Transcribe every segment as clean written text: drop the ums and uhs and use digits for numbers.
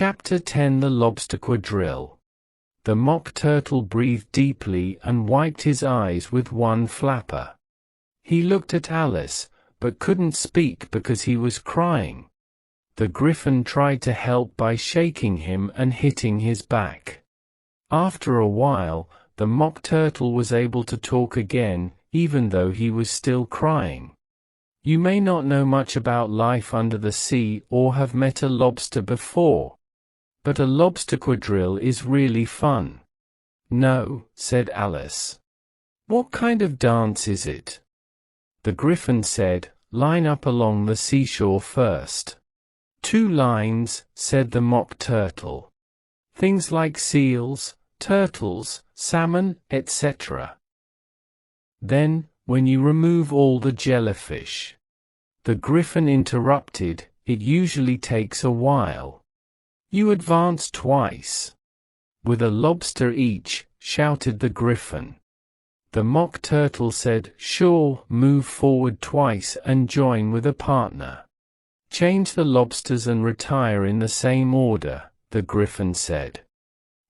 Chapter 10 The Lobster Quadrille. The Mock Turtle breathed deeply and wiped his eyes with one flapper. He looked at Alice, but couldn't speak because he was crying. The Griffin tried to help by shaking him and hitting his back. After a while, the Mock Turtle was able to talk again, even though he was still crying. You may not know much about life under the sea or have met a lobster before. But a lobster quadrille is really fun. No, said Alice. What kind of dance is it? The Griffin said, line up along the seashore first. 2 lines, said the Mock Turtle. Things like seals, turtles, salmon, etc. Then, when you remove all the jellyfish. The Griffin interrupted, it usually takes a while. You advance twice. With a lobster each, shouted the Griffin. The Mock Turtle said, sure, move forward twice and join with a partner. Change the lobsters and retire in the same order, the Griffin said.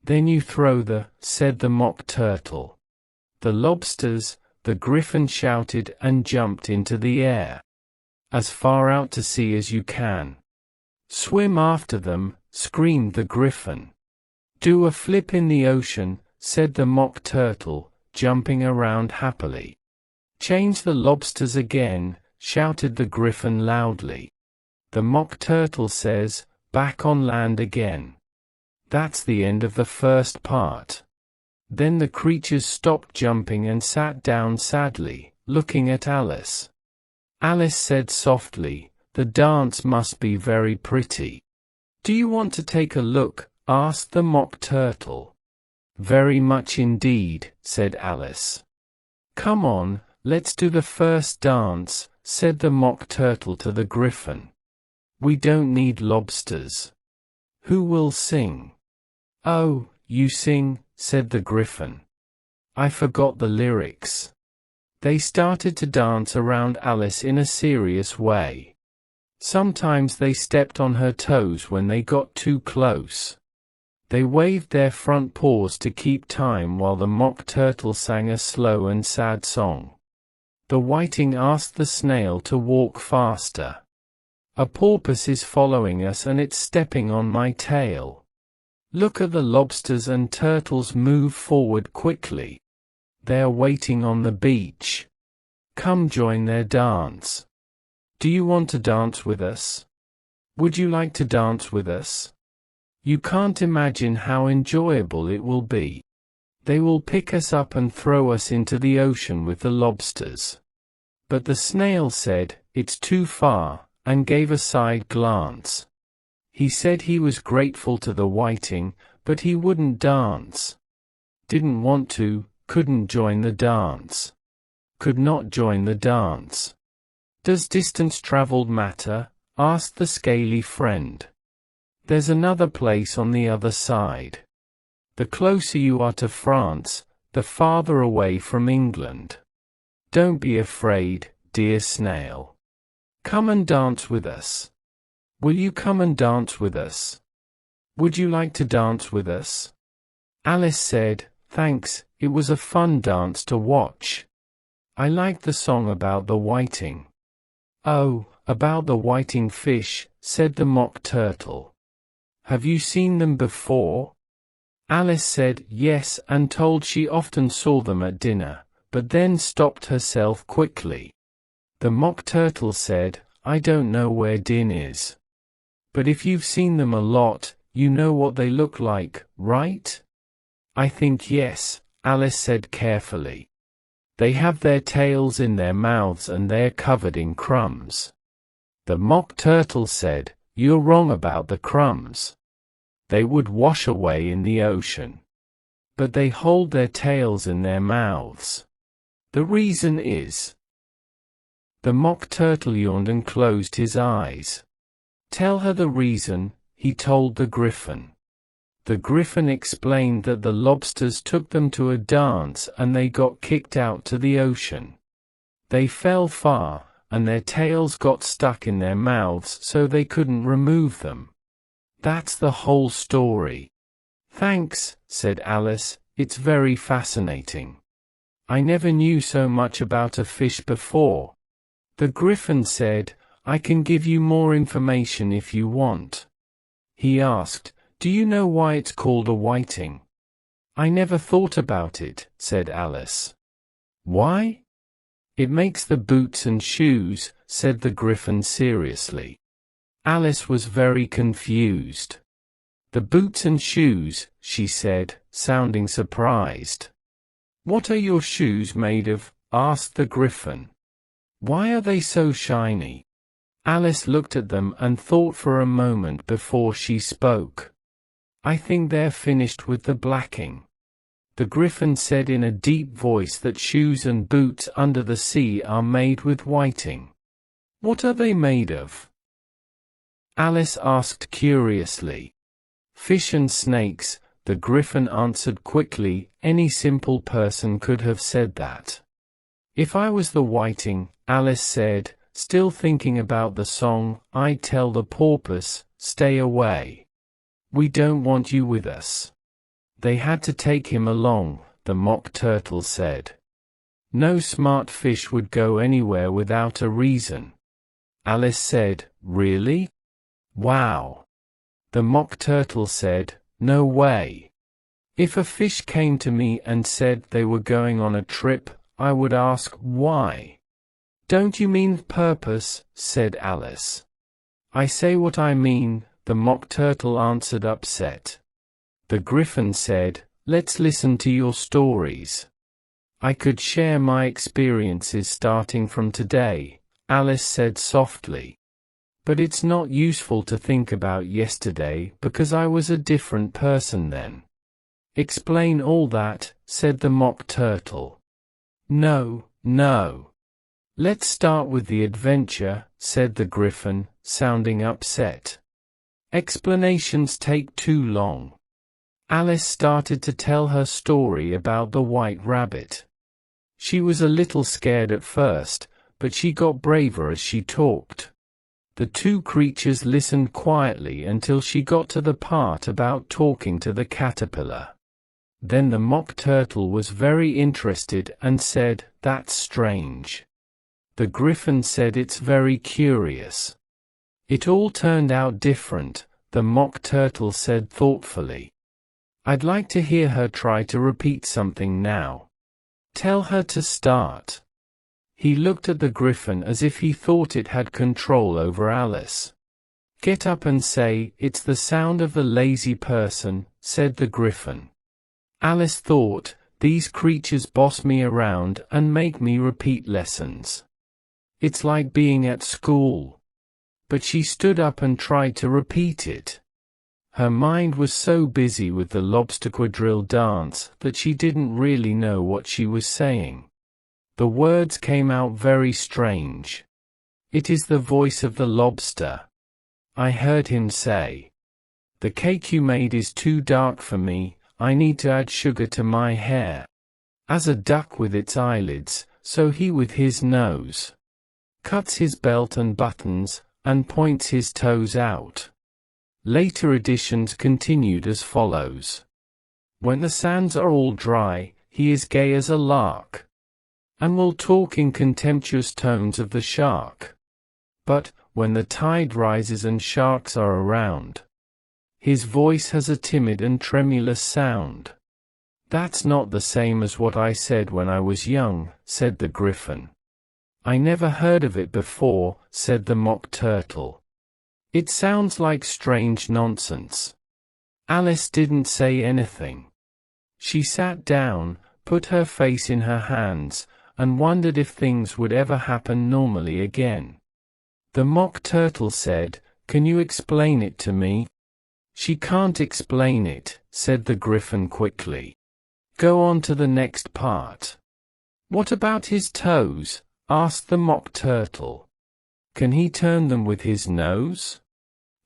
Then you throw said the Mock Turtle. The lobsters, the Griffin shouted and jumped into the air. As far out to sea as you can. Swim after them, screamed the Griffin. Do a flip in the ocean, said the Mock Turtle, jumping around happily. Change the lobsters again, shouted the Griffin loudly. The Mock Turtle says, back on land again. That's the end of the first part. Then the creatures stopped jumping and sat down sadly, looking at Alice. Alice said softly, the dance must be very pretty. Do you want to take a look? Asked the Mock Turtle. Very much indeed, said Alice. Come on, let's do the first dance, said the Mock Turtle to the Griffin. We don't need lobsters. Who will sing? Oh, you sing, said the Griffin. I forgot the lyrics. They started to dance around Alice in a serious way. Sometimes they stepped on her toes when they got too close. They waved their front paws to keep time while the Mock Turtle sang a slow and sad song. The whiting asked the snail to walk faster. A porpoise is following us and it's stepping on my tail. Look at the lobsters and turtles move forward quickly. They're waiting on the beach. Come join their dance. Do you want to dance with us? Would you like to dance with us? You can't imagine how enjoyable it will be. They will pick us up and throw us into the ocean with the lobsters. But the snail said, it's too far, and gave a side glance. He said he was grateful to the whiting, but he wouldn't dance. Didn't want to, couldn't join the dance. Could not join the dance. Does distance traveled matter? Asked the scaly friend. There's another place on the other side. The closer you are to France, the farther away from England. Don't be afraid, dear snail. Come and dance with us. Will you come and dance with us? Would you like to dance with us? Alice said, thanks, it was a fun dance to watch. I liked the song about the whiting. Oh, about the whiting fish, said the Mock Turtle. Have you seen them before? Alice said yes and told she often saw them at dinner, but then stopped herself quickly. The Mock Turtle said, I don't know where Din is. But if you've seen them a lot, you know what they look like, right? I think yes, Alice said carefully. They have their tails in their mouths and they're covered in crumbs. The Mock Turtle said, you're wrong about the crumbs. They would wash away in the ocean. But they hold their tails in their mouths. The reason is. The Mock Turtle yawned and closed his eyes. Tell her the reason, he told the Griffin. The Griffin explained that the lobsters took them to a dance and they got kicked out to the ocean. They fell far, and their tails got stuck in their mouths so they couldn't remove them. That's the whole story. Thanks, said Alice, it's very fascinating. I never knew so much about a fish before. The Griffin said, I can give you more information if you want. He asked, do you know why it's called a whiting? I never thought about it, said Alice. Why? It makes the boots and shoes, said the Griffin seriously. Alice was very confused. The boots and shoes, she said, sounding surprised. What are your shoes made of? Asked the Griffin. Why are they so shiny? Alice looked at them and thought for a moment before she spoke. I think they're finished with the blacking. The Griffin said in a deep voice that shoes and boots under the sea are made with whiting. What are they made of? Alice asked curiously. Fish and snakes, the Griffin answered quickly. Any simple person could have said that. If I was the whiting, Alice said, still thinking about the song, I'd tell the porpoise, stay away. We don't want you with us. They had to take him along, the Mock Turtle said. No smart fish would go anywhere without a reason. Alice said, really? Wow. The Mock Turtle said, no way. If a fish came to me and said they were going on a trip, I would ask, why? Don't you mean purpose? Said Alice. I say what I mean, the Mock Turtle answered upset. The Griffin said, let's listen to your stories. I could share my experiences starting from today, Alice said softly. But it's not useful to think about yesterday because I was a different person then. Explain all that, said the Mock Turtle. No, no. Let's start with the adventure, said the Griffin, sounding upset. Explanations take too long. Alice started to tell her story about the White Rabbit. She was a little scared at first, but she got braver as she talked. The two creatures listened quietly until she got to the part about talking to the caterpillar. Then the Mock Turtle was very interested and said, that's strange. The Griffin said it's very curious. It all turned out different, the Mock Turtle said thoughtfully. I'd like to hear her try to repeat something now. Tell her to start. He looked at the Griffin as if he thought it had control over Alice. Get up and say, it's the sound of the lazy person, said the Griffin. Alice thought, these creatures boss me around and make me repeat lessons. It's like being at school. But she stood up and tried to repeat it. Her mind was so busy with the lobster quadrille dance that she didn't really know what she was saying. The words came out very strange. It is the voice of the lobster. I heard him say. The cake you made is too dark for me, I need to add sugar to my hair. As a duck with its eyelids, so he with his nose. Cuts his belt and buttons, and points his toes out. Later editions continued as follows. When the sands are all dry, he is gay as a lark, and will talk in contemptuous tones of the shark. But, when the tide rises and sharks are around, his voice has a timid and tremulous sound. That's not the same as what I said when I was young, said the Griffin. I never heard of it before, said the Mock Turtle. It sounds like strange nonsense. Alice didn't say anything. She sat down, put her face in her hands, and wondered if things would ever happen normally again. The Mock Turtle said, can you explain it to me? She can't explain it, said the Griffin quickly. Go on to the next part. What about his toes? Asked the Mock Turtle. Can he turn them with his nose?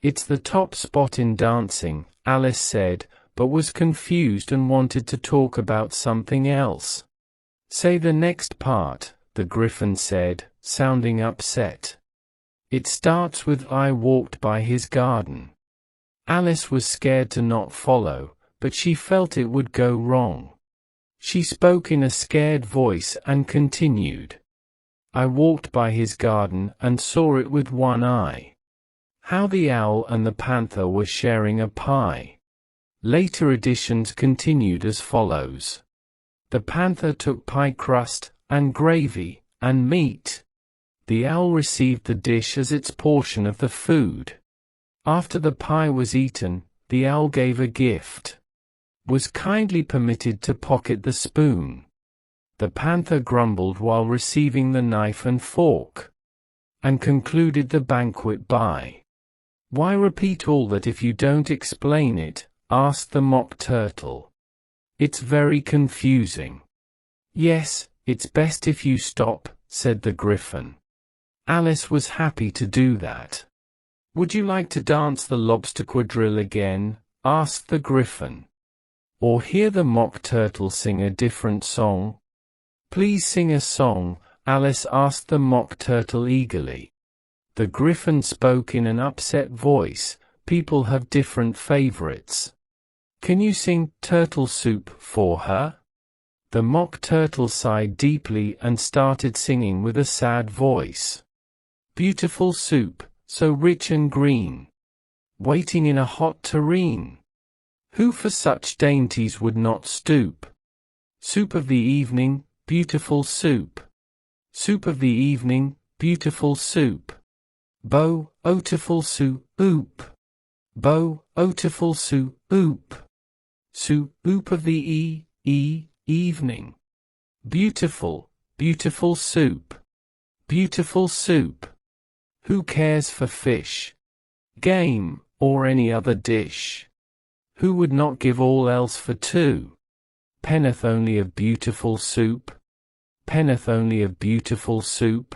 It's the top spot in dancing, Alice said, but was confused and wanted to talk about something else. Say the next part, the Griffin said, sounding upset. It starts with I walked by his garden. Alice was scared to not follow, but she felt it would go wrong. She spoke in a scared voice and continued. I walked by his garden and saw it with one eye. How the owl and the panther were sharing a pie. Later editions continued as follows. The panther took pie crust, and gravy, and meat. The owl received the dish as its portion of the food. After the pie was eaten, the owl gave a gift. Was kindly permitted to pocket the spoon. The panther grumbled while receiving the knife and fork. And concluded the banquet by. Why repeat all that if you don't explain it? Asked the Mock Turtle. It's very confusing. Yes, it's best if you stop, said the Gryphon. Alice was happy to do that. Would you like to dance the lobster quadrille again? Asked the Gryphon. Or hear the Mock Turtle sing a different song? Please sing a song, Alice asked the Mock Turtle eagerly. The Gryphon spoke in an upset voice. People have different favorites. Can you sing Turtle Soup for her? The Mock Turtle sighed deeply and started singing with a sad voice. Beautiful soup, so rich and green, waiting in a hot tureen. Who for such dainties would not stoop? Soup of the evening, beautiful soup. Soup of the evening, beautiful soup. Bo, otiful soup, oop. Bo, otiful soup, oop. Soup of the evening. Beautiful, beautiful soup. Beautiful soup. Who cares for fish, game, or any other dish? Who would not give all else for two? Penneth only of beautiful soup. Penneth only of beautiful soup.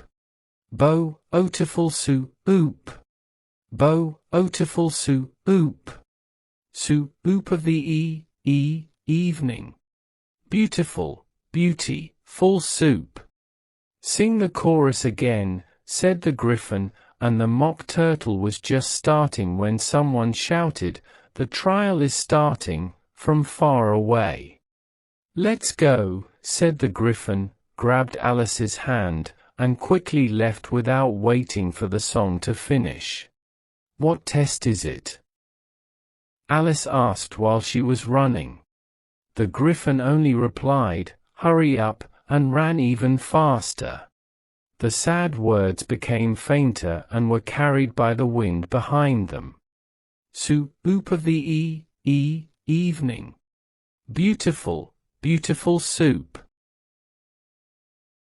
Bo, otiful soup, oop. Bo, otiful soup, oop. Soup of the evening. Beautiful, beauty, full soup. Sing the chorus again, said the Gryphon, and the Mock Turtle was just starting when someone shouted, the trial is starting, from far away. Let's go, said the Gryphon, grabbed Alice's hand, and quickly left without waiting for the song to finish. What test is it? Alice asked while she was running. The Gryphon only replied, hurry up, and ran even faster. The sad words became fainter and were carried by the wind behind them. Soup of the evening. Beautiful, beautiful soup.